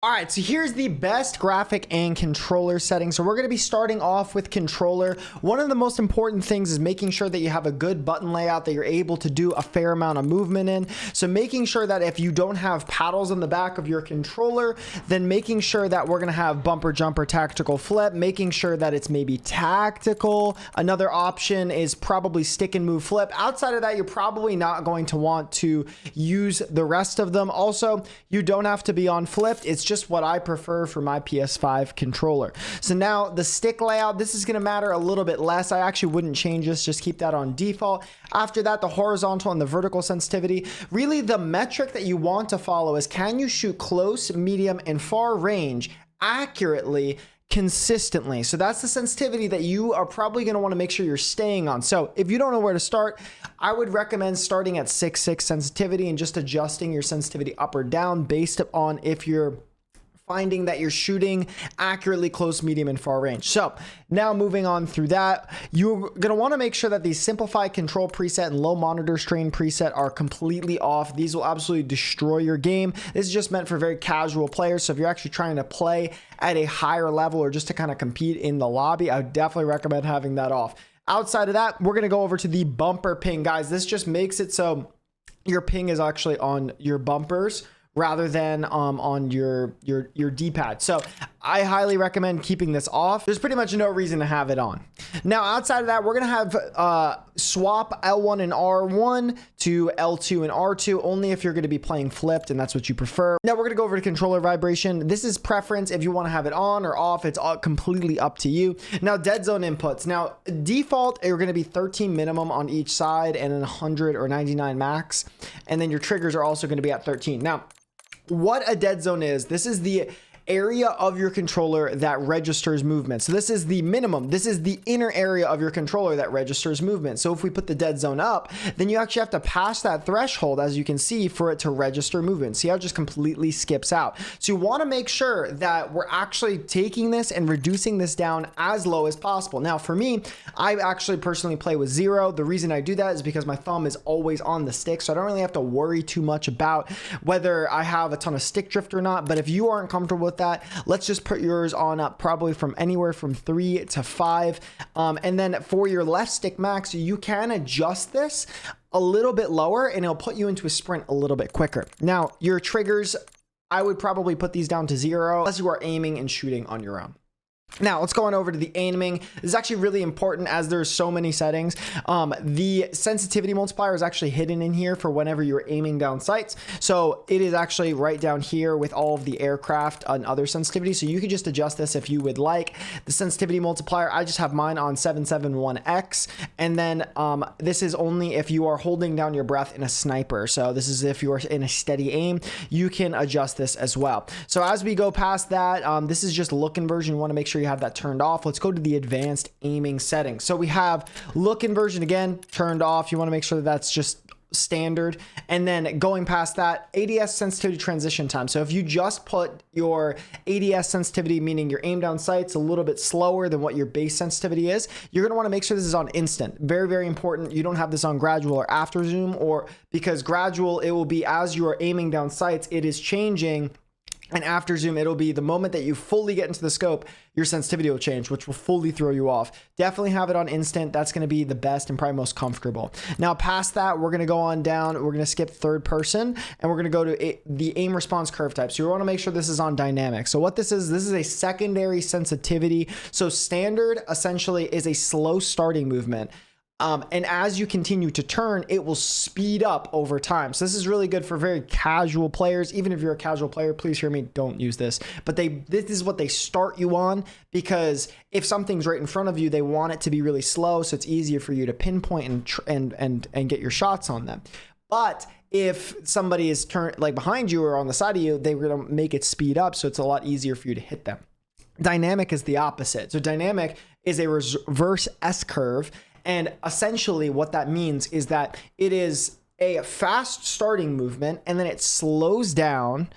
All right, so here's the best graphic and controller settings. So we're going to be starting off with controller. One of the most important things is making sure that you have a good button layout that you're able to do a fair amount of movement in. So making sure that if you don't have paddles on the back of your controller, then making sure that we're going to have bumper, jumper, tactical flip, making sure that it's maybe tactical. Another option is probably stick and move flip. Outside of that, you're probably not going to want to use the rest of them. Also, you don't have to be on flipped. It's just what I prefer for my PS5 controller. So now the stick layout, this is going to matter a little bit less. I actually wouldn't change this, just keep that on default. After that, the horizontal and the vertical sensitivity. Really, the metric that you want to follow is, can you shoot close, medium, and far range accurately, consistently? So that's the sensitivity that you are probably going to want to make sure you're staying on. So if you don't know where to start, I would recommend starting at 6.6 sensitivity and just adjusting your sensitivity up or down based on if you're finding that you're shooting accurately close, medium, and far range. So now moving on through that, you're going to want to make sure that the simplified control preset and low monitor strain preset are completely off. These will absolutely destroy your game. This is just meant for very casual players. So if you're actually trying to play at a higher level or just to kind of compete in the lobby, I would definitely recommend having that off. Outside of that, we're going to go over to the bumper ping. Guys, this just makes it so your ping is actually on your bumpers rather than on your D-pad. So I highly recommend keeping this off. There's pretty much no reason to have it on. Now, outside of that, we're gonna have swap L1 and R1 to L2 and R2, only if you're gonna be playing flipped and that's what you prefer. Now we're gonna go over to controller vibration. This is preference. If you wanna have it on or off, it's all completely up to you. Now, dead zone inputs. Now, default, you're gonna be 13 minimum on each side and then 100 or 99 max. And then your triggers are also gonna be at 13. Now, what a dead zone is, this is the area of your controller that registers movement. So this is the minimum. This is the inner area of your controller that registers movement. So if we put the dead zone up, then you actually have to pass that threshold, as you can see, for it to register movement. See how it just completely skips out. So you want to make sure that we're actually taking this and reducing this down as low as possible. Now for me, I actually personally play with 0. The reason I do that is because my thumb is always on the stick. So I don't really have to worry too much about whether I have a ton of stick drift or not. But if you aren't comfortable with that, let's just put yours on up probably from anywhere from 3 to 5. And then for your left stick max, you can adjust this a little bit lower and it'll put you into a sprint a little bit quicker. Now, your triggers, I would probably put these down to 0 unless you are aiming and shooting on your own. Now let's go on over to the aiming. This is actually really important as there's so many settings. The sensitivity multiplier is actually hidden in here for whenever you're aiming down sights. So it is actually right down here with all of the aircraft and other sensitivity. So you can just adjust this if you would like. The sensitivity multiplier, I just have mine on 771X. And then this is only if you are holding down your breath in a sniper. So this is if you're in a steady aim, you can adjust this as well. So as we go past that, this is just look inversion. You want to make sure you have that turned off. Let's go to the advanced aiming settings. So we have look inversion again turned off. You want to make sure that that's just standard. And then going past that, ADS sensitivity transition time. So if you just put your ADS sensitivity, meaning your aim down sights, a little bit slower than what your base sensitivity is, you're going to want to make sure this is on instant. Very, very important. You don't have this on gradual or after zoom, or because gradual, it will be as you are aiming down sights, it is changing. And after zoom, it'll be the moment that you fully get into the scope, your sensitivity will change, which will fully throw you off. Definitely have it on instant. That's going to be the best and probably most comfortable. Now, past that, we're going to go on down. We're going to skip third person and we're going to go to the aim response curve type. So you want to make sure this is on dynamic. So what this is a secondary sensitivity. So standard essentially is a slow starting movement. And as you continue to turn, it will speed up over time. So this is really good for very casual players. Even if you're a casual player, please hear me, don't use this. But this is what they start you on, because if something's right in front of you, they want it to be really slow, so it's easier for you to pinpoint and get your shots on them. But if somebody is like behind you or on the side of you, they're gonna make it speed up, so it's a lot easier for you to hit them. Dynamic is the opposite. So dynamic is a reverse S curve. And essentially what that means is that it is a fast starting movement and then it slows down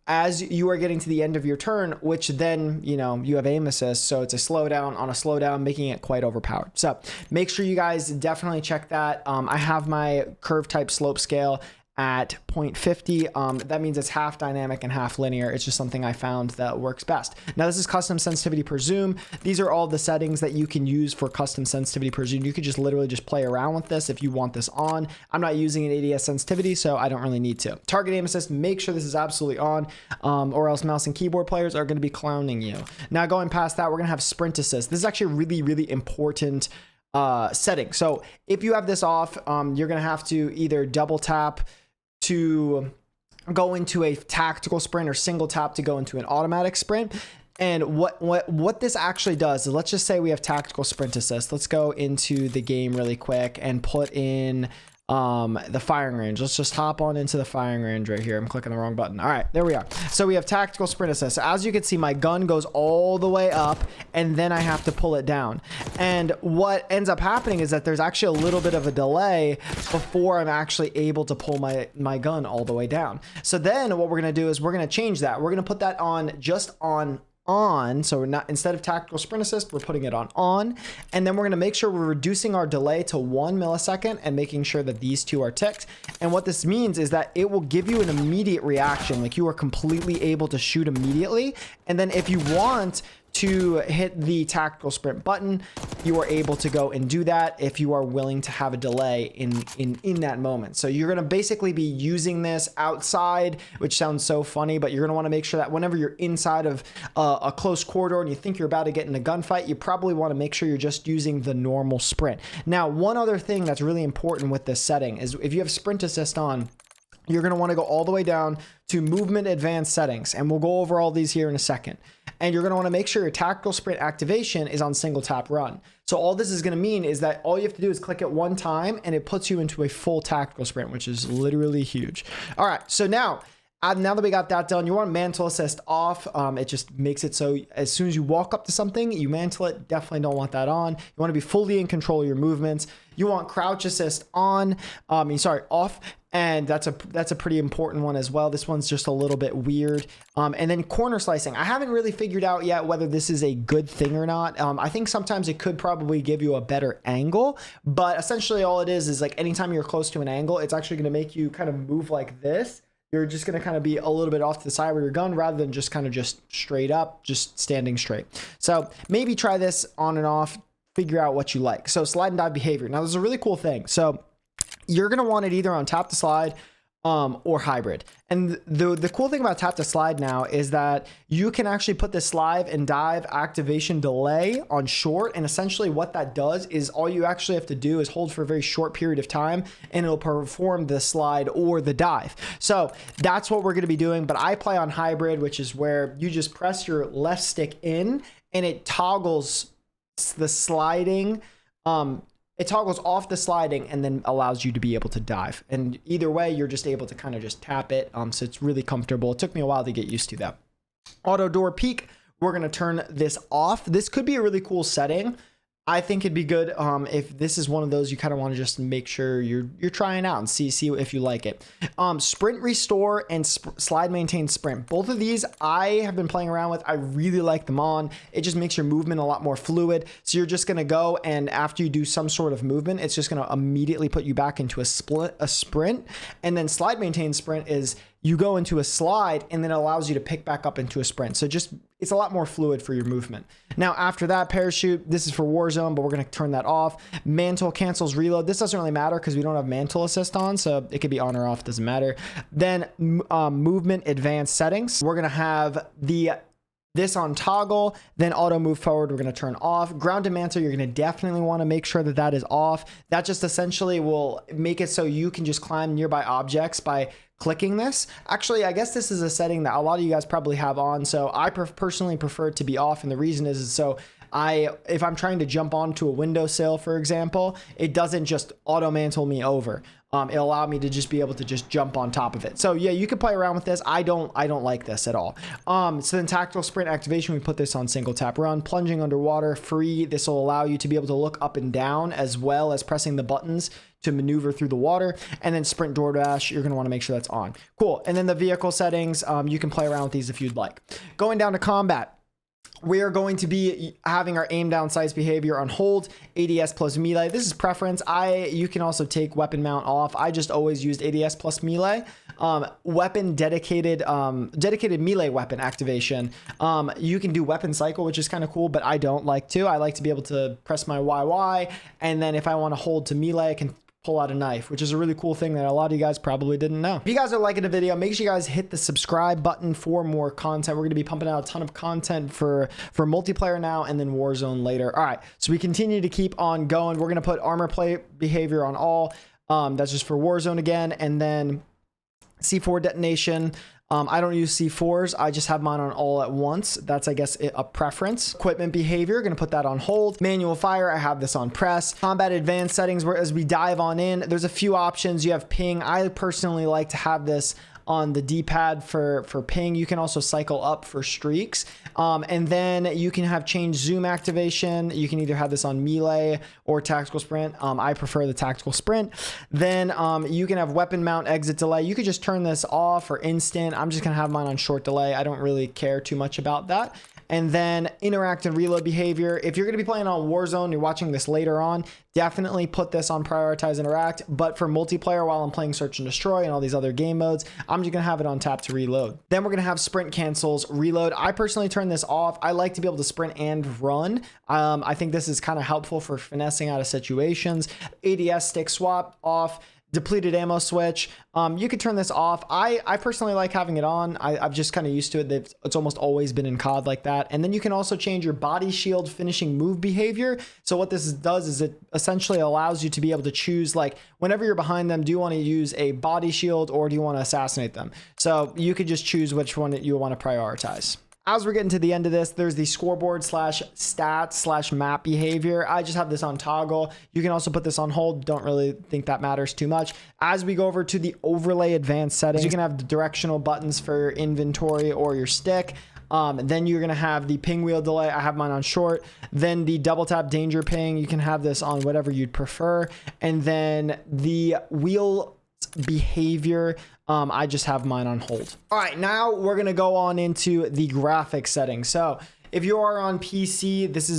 as you are getting to the end of your turn, which then, you know, you have aim assist. So it's a slowdown on a slowdown, making it quite overpowered. So make sure you guys definitely check that. I have my curve type slope scale at 0.50. That means it's half dynamic and half linear. It's just something I found that works best. Now this is custom sensitivity per zoom. These are all the settings that you can use for custom sensitivity per zoom. You could just literally just play around with this if you want this on. I'm not using an ADS sensitivity, so I don't really need to. Target aim assist, make sure this is absolutely on, or else mouse and keyboard players are going to be clowning you. Now going past that, we're going to have sprint assist. This is actually a really, really important setting. So if you have this off, you're going to have to either double tap to go into a tactical sprint or single tap to go into an automatic sprint. And what this actually does is, let's just say we have tactical sprint assist. Let's go into the game really quick and put in the firing range. Let's just hop on into the firing range right here. I'm clicking the wrong button. All right, there we are. So we have tactical sprint assist. So as you can see, my gun goes all the way up and then I have to pull it down. And what ends up happening is that there's actually a little bit of a delay before I'm actually able to pull my gun all the way down. So then what we're going to do is we're going to change that. We're going to put that on just on. So we're not, instead of tactical sprint assist, we're putting it on, and then we're going to make sure we're reducing our delay to 1 millisecond and making sure that these two are ticked. And what this means is that it will give you an immediate reaction, like you are completely able to shoot immediately. And then if you want to hit the tactical sprint button, you are able to go and do that if you are willing to have a delay in that moment. So you're going to basically be using this outside, which sounds so funny, but you're going to want to make sure that whenever you're inside of a close corridor and you think you're about to get in a gunfight, you probably want to make sure you're just using the normal sprint. Now, one other thing that's really important with this setting is if you have sprint assist on, you're going to want to go all the way down to movement advanced settings. And we'll go over all these here in a second. And you're going to want to make sure your tactical sprint activation is on single tap run. So all this is going to mean is that all you have to do is click it one time and it puts you into a full tactical sprint, which is literally huge. All right. So now that we got that done, you want mantle assist off. It just makes it so as soon as you walk up to something, you mantle it. Definitely don't want that on. You want to be fully in control of your movements. You want crouch assist on, off. And that's a pretty important one as well. This one's just a little bit weird. And then corner slicing. I haven't really figured out yet whether this is a good thing or not. I think sometimes it could probably give you a better angle, but essentially all it is like anytime you're close to an angle, it's actually going to make you kind of move like this. You're just going to kind of be a little bit off to the side with your gun rather than just kind of just straight up, just standing straight. So maybe try this on and off, figure out what you like. So slide and dive behavior. Now there's a really cool thing. So you're going to want it either on tap to slide or hybrid. And the cool thing about tap to slide now is that you can actually put the slide and dive activation delay on short. And essentially what that does is all you actually have to do is hold for a very short period of time and it'll perform the slide or the dive. So that's what we're going to be doing. But I play on hybrid, which is where you just press your left stick in and it toggles the sliding. It toggles off the sliding and then allows you to be able to dive. And either way, you're just able to kind of just tap it. So it's really comfortable. It took me a while to get used to that. Auto door peek. We're going to turn this off. This could be a really cool setting. I think it'd be good if this is one of those you kind of want to just make sure you're trying out and see if you like it. Sprint restore and slide maintain sprint. Both of these I have been playing around with. I really like them on. It just makes your movement a lot more fluid. So you're just going to go and after you do some sort of movement, it's just going to immediately put you back into a sprint. And then slide maintain sprint is you go into a slide and then it allows you to pick back up into a sprint. So it's a lot more fluid for your movement. Now, after that, parachute, this is for Warzone, but we're going to turn that off. Mantle cancels reload. This doesn't really matter because we don't have mantle assist on, so it could be on or off, doesn't matter. Then movement advanced settings. We're going to have this on toggle, then auto move forward, we're going to turn off. Ground and mantle, you're going to definitely want to make sure that that is off. That just essentially will make it so you can just climb nearby objects by clicking this. Actually, I guess this is a setting that a lot of you guys probably have on. So I personally prefer it to be off. And the reason is so if I'm trying to jump onto a windowsill, for example, it doesn't just auto mantle me over. It'll allow me to just be able to just jump on top of it. So yeah, you can play around with this. I don't like this at all. So then tactical sprint activation, we put this on single tap run. Plunging underwater, free. This will allow you to be able to look up and down as well as pressing the buttons to maneuver through the water. And then sprint door dash, you're going to want to make sure that's on. Cool. And then the vehicle settings, you can play around with these if you'd like. Going down to combat. we are going to be having our aim down sights behavior on hold, ADS plus melee. This is preference. You can also take weapon mount off. I just always used ADS plus melee. Weapon dedicated melee weapon activation. You can do weapon cycle, which is kind of cool, but I don't like to. I like to be able to press my YY, and then if I want to hold to melee, I can pull out a knife, which is a really cool thing that a lot of you guys probably didn't know. If you guys are liking the video, make sure you guys hit the subscribe button for more content. We're going to be pumping out a ton of content for multiplayer now, and then Warzone later. All right, so we continue to keep on going. We're going to put armor plate behavior on all. That's just for Warzone again, and then C4 detonation. I don't use C4s. I just have mine on all at once. That's, I guess, a preference. Equipment behavior, going to put that on hold. Manual fire, I have this on press. Combat advanced settings, where as we dive on in, there's a few options. You have ping. I personally like to have this on the D-pad for ping. You can also cycle up for streaks. And then you can have change zoom activation. You can either have this on melee or tactical sprint. I prefer the tactical sprint. Then you can have weapon mount exit delay. You could just turn this off or instant. I'm just gonna have mine on short delay. I don't really care too much about that. And then interact and reload behavior. If you're going to be playing on Warzone, you're watching this later on, definitely put this on prioritize interact. But for multiplayer, while I'm playing search and destroy and all these other game modes, I'm just going to have it on tap to reload. Then we're going to have sprint cancels, reload. I personally turn this off. I like to be able to sprint and run. I think this is kind of helpful for finessing out of situations. ADS stick swap off. Depleted ammo switch. You could turn this off. I personally like having it on. I've just kind of used to it. It's almost always been in COD like that. And then you can also change your body shield finishing move behavior. So what this does is it essentially allows you to be able to choose, like, whenever you're behind them, do you want to use a body shield or do you want to assassinate them? So you could just choose which one you want to prioritize. As we're getting to the end of this, there's the scoreboard slash stats slash map behavior. I just have this on toggle. You can also put this on hold. Don't really think that matters too much. As we go over to the overlay advanced settings, you can have the directional buttons for your inventory or your stick. Then you're going to have the ping wheel delay. I have mine on short. Then the double tap danger ping. You can have this on whatever you'd prefer. And then the wheel behavior, I just have mine on hold. All right, now we're gonna go on into the graphics settings. So if you are on PC, this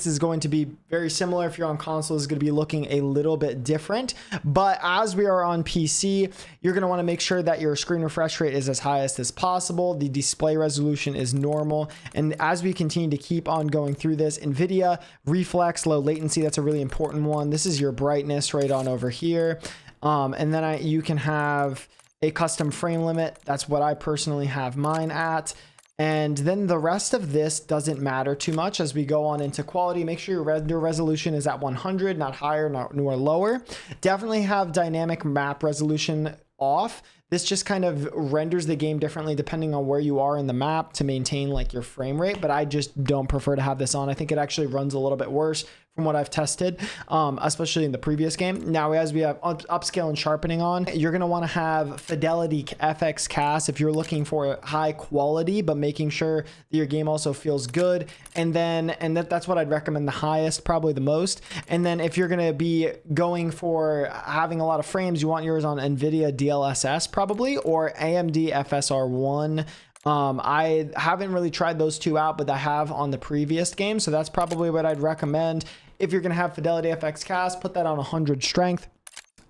is going to be very similar. If you're on console, it's going to be looking a little bit different. But as we are on PC, you're going to want to make sure that your screen refresh rate is as highest as possible. The display resolution is normal. And as we continue to keep on going through this, NVIDIA reflex low latency, that's a really important one. This is your brightness right on over here. And then you can have a custom frame limit. That's what I personally have mine at. And then the rest of this doesn't matter too much. As we go on into quality, make sure your render resolution is at 100, not higher, nor lower. Definitely have dynamic map resolution off. This just kind of renders the game differently depending on where you are in the map to maintain like your frame rate, but I just don't prefer to have this on. I think it actually runs a little bit worse from what I've tested, especially in the previous game. Now, as we have upscale and sharpening on, you're gonna wanna have Fidelity FX Cast if you're looking for high quality, but making sure that your game also feels good. And that's what I'd recommend the highest, probably the most. And then if you're gonna be going for having a lot of frames, you want yours on NVIDIA DLSS probably, or AMD FSR1. I haven't really tried those two out, but I have on the previous game. So that's probably what I'd recommend. If you're going to have Fidelity FX Cast, put that on 100 strength.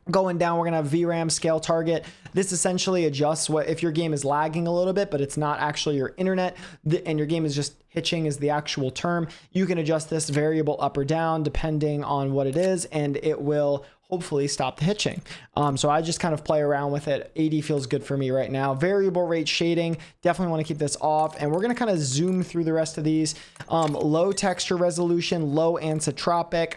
Going down, we're going to have VRAM scale target. This essentially adjusts what if your game is lagging a little bit, but it's not actually your internet and your game is just hitching is the actual term. You can adjust this variable up or down depending on what it is, and it will hopefully stop the hitching. So I just kind of play around with it. 80 feels good for me right now. Variable rate shading, definitely want to keep this off. And we're going to kind of zoom through the rest of these. Low texture resolution, low anisotropic.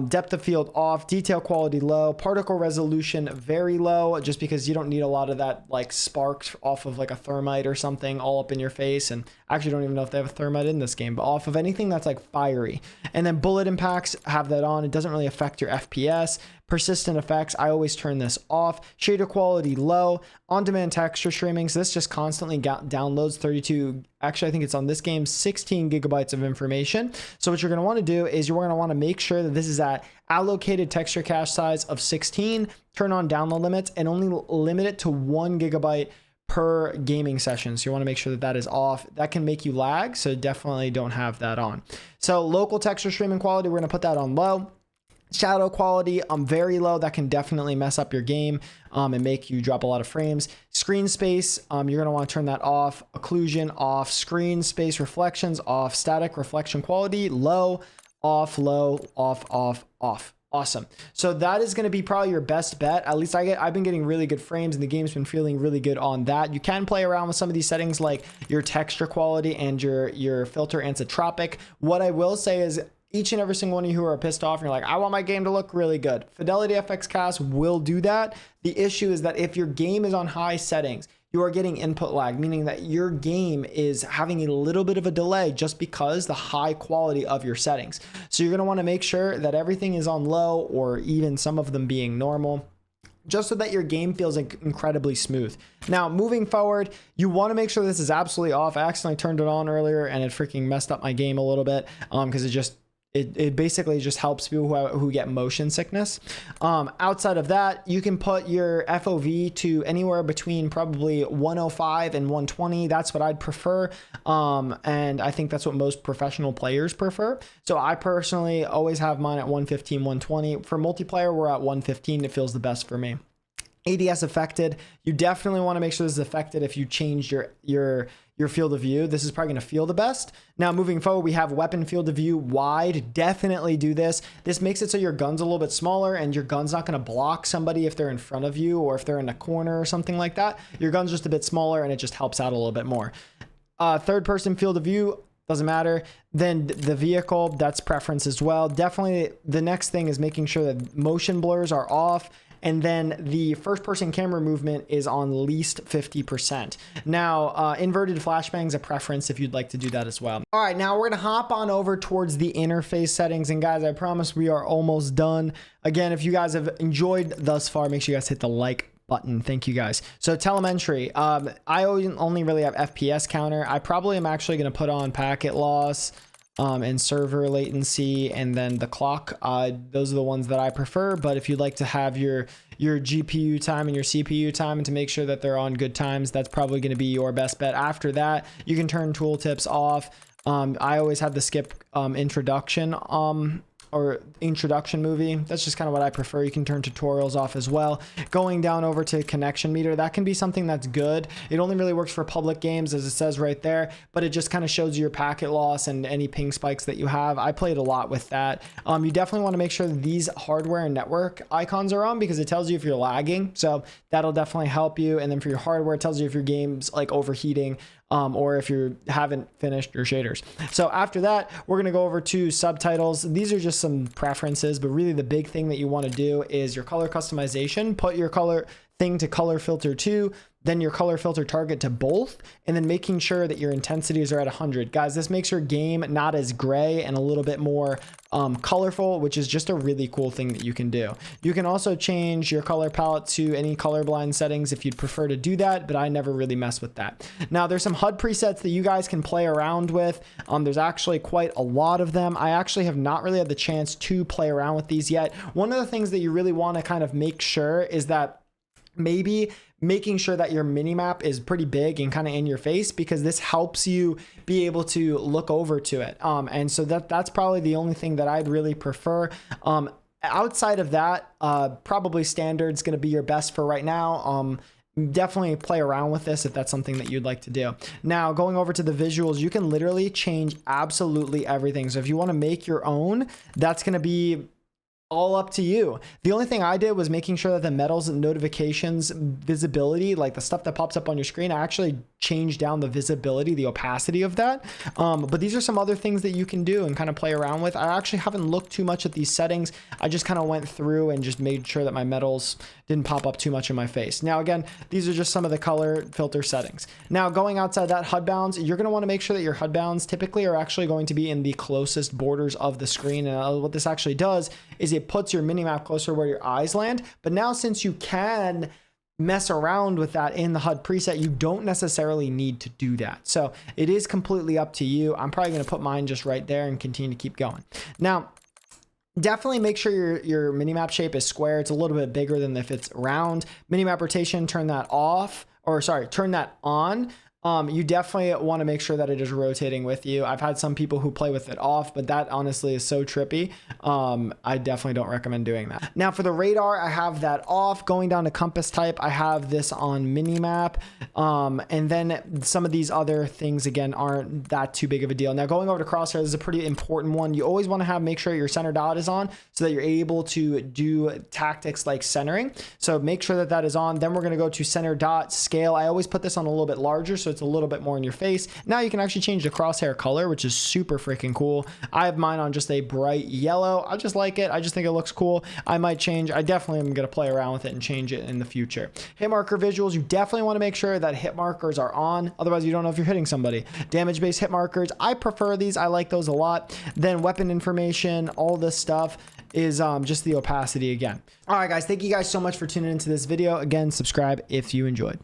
Depth of field off, detail quality low, particle resolution very low, just because you don't need a lot of that like sparks off of like a thermite or something all up in your face. And I actually don't even know if they have a thermite in this game, but off of anything that's like fiery. And then bullet impacts, have that on. It doesn't really affect your FPS. Persistent effects, I always turn this off. Shader quality low. On-demand texture streaming, so this just constantly downloads 32, actually I think it's on this game, 16 gigabytes of information. So what you're gonna wanna do is you're gonna wanna make sure that this is at allocated texture cache size of 16, turn on download limits, and only limit it to 1 gigabyte per gaming session. So you want to make sure that that is off. That can make you lag, so definitely don't have that on. So local texture streaming quality, we're going to put that on low. Shadow quality, very low. That can definitely mess up your game and make you drop a lot of frames. Screen space, you're going to want to turn that off. Occlusion off. Screen space reflections off. Static reflection quality low, off, low, off, off, off. Awesome. So that is going to be probably your best bet. At least I've been getting really good frames and the game's been feeling really good on that. You can play around with some of these settings like your texture quality and your filter anisotropic. What I will say is each and every single one of you who are pissed off and you're like, I want my game to look really good. Fidelity FX Cast will do that. The issue is that if your game is on high settings, you are getting input lag, meaning that your game is having a little bit of a delay just because the high quality of your settings. So you're going to want to make sure that everything is on low or even some of them being normal, just so that your game feels incredibly smooth. Now, moving forward, you want to make sure this is absolutely off. I accidentally turned it on earlier and it freaking messed up my game a little bit because it basically just helps people who get motion sickness. Outside of that, you can put your FOV to anywhere between probably 105 and 120. That's what I'd prefer. And I think that's what most professional players prefer. So I personally always have mine at 115, 120. For multiplayer, we're at 115. It feels the best for me. ADS affected, you definitely want to make sure this is affected if you change your field of view. This is probably going to feel the best. Now moving forward, we have weapon field of view wide. Definitely do this. This makes it so your gun's a little bit smaller and your gun's not going to block somebody if they're in front of you or if they're in a corner or something like that. Your gun's just a bit smaller and it just helps out a little bit more. Third person field of view, doesn't matter. Then the vehicle, that's preference as well. Definitely the next thing is making sure that motion blurs are off. And then the first person camera movement is on least 50%. Now, inverted flashbang is a preference if you'd like to do that as well. All right, now we're gonna hop on over towards the interface settings. And guys, I promise we are almost done. Again, if you guys have enjoyed thus far, make sure you guys hit the like button. Thank you guys. So telemetry, I only really have FPS counter. I probably am actually gonna put on packet loss, and server latency, and then the clock. Those are the ones that I prefer. But if you'd like to have your GPU time and your CPU time and to make sure that they're on good times, that's probably going to be your best bet. After that, you can turn tooltips off. I always have the skip introduction or introduction movie. That's just kind of what I prefer. You can turn tutorials off as well. Going down over to connection meter, that can be something that's good. It only really works for public games, as it says right there, but it just kind of shows you your packet loss and any ping spikes that you have. I played a lot with that. You definitely want to make sure that these hardware and network icons are on because it tells you if you're lagging. So that'll definitely help you. And then for your hardware, it tells you if your game's like overheating, or if you haven't finished your shaders. So after that, we're gonna go over to subtitles. These are just some preferences, but really the big thing that you wanna do is your color customization. Put your color thing to color filter 2, then your color filter target to both, and then making sure that your intensities are at 100. Guys, this makes your game not as gray and a little bit more colorful, which is just a really cool thing that you can do. You can also change your color palette to any colorblind settings if you'd prefer to do that, but I never really mess with that. Now, there's some HUD presets that you guys can play around with. There's actually quite a lot of them. I actually have not really had the chance to play around with these yet. One of the things that you really want to kind of make sure is that maybe making sure that your mini map is pretty big and kind of in your face, because this helps you be able to look over to it. And so that's probably the only thing that I'd really prefer. Outside of that, probably standard's going to be your best for right now. Definitely play around with this if that's something that you'd like to do. Now, going over to the visuals, you can literally change absolutely everything. So if you want to make your own, that's going to be all up to you. The only thing I did was making sure that the medals and notifications visibility, like the stuff that pops up on your screen, I actually changed down the visibility, the opacity of that. But these are some other things that you can do and kind of play around with. I actually haven't looked too much at these settings. I just kind of went through and just made sure that my medals didn't pop up too much in my face. Now, again, these are just some of the color filter settings. Now, going outside that, HUD bounds, you're going to want to make sure that your HUD bounds typically are actually going to be in the closest borders of the screen. And what this actually does is it puts your minimap closer where your eyes land. But now, since you can mess around with that in the HUD preset, you don't necessarily need to do that. So it is completely up to you. I'm probably going to put mine just right there and continue to keep going. Now, definitely make sure your minimap shape is square. It's a little bit bigger than if it's round. Minimap rotation, turn that off or sorry, turn that on, you definitely want to make sure that it is rotating with you. I've had some people who play with it off, but that honestly is so trippy. I definitely don't recommend doing that. Now for the radar, I have that off. Going down to compass type, I have this on minimap. And then some of these other things, again, aren't that too big of a deal. Now going over to crosshair, this is a pretty important one. You always want to make sure your center dot is on so that you're able to do tactics like centering. So make sure that that is on. Then we're going to go to center dot scale. I always put this on a little bit larger, so it's a little bit more in your face. Now you can actually change the crosshair color, which is super freaking cool. I have mine on just a bright yellow. I just like it. I just think it looks cool. I might change. I definitely am going to play around with it and change it in the future. Hit marker visuals. You definitely want to make sure that hit markers are on. Otherwise, you don't know if you're hitting somebody. Damage based hit markers. I prefer these. I like those a lot. Then weapon information, all this stuff is just the opacity again. All right, guys. Thank you guys so much for tuning into this video. Again, subscribe if you enjoyed.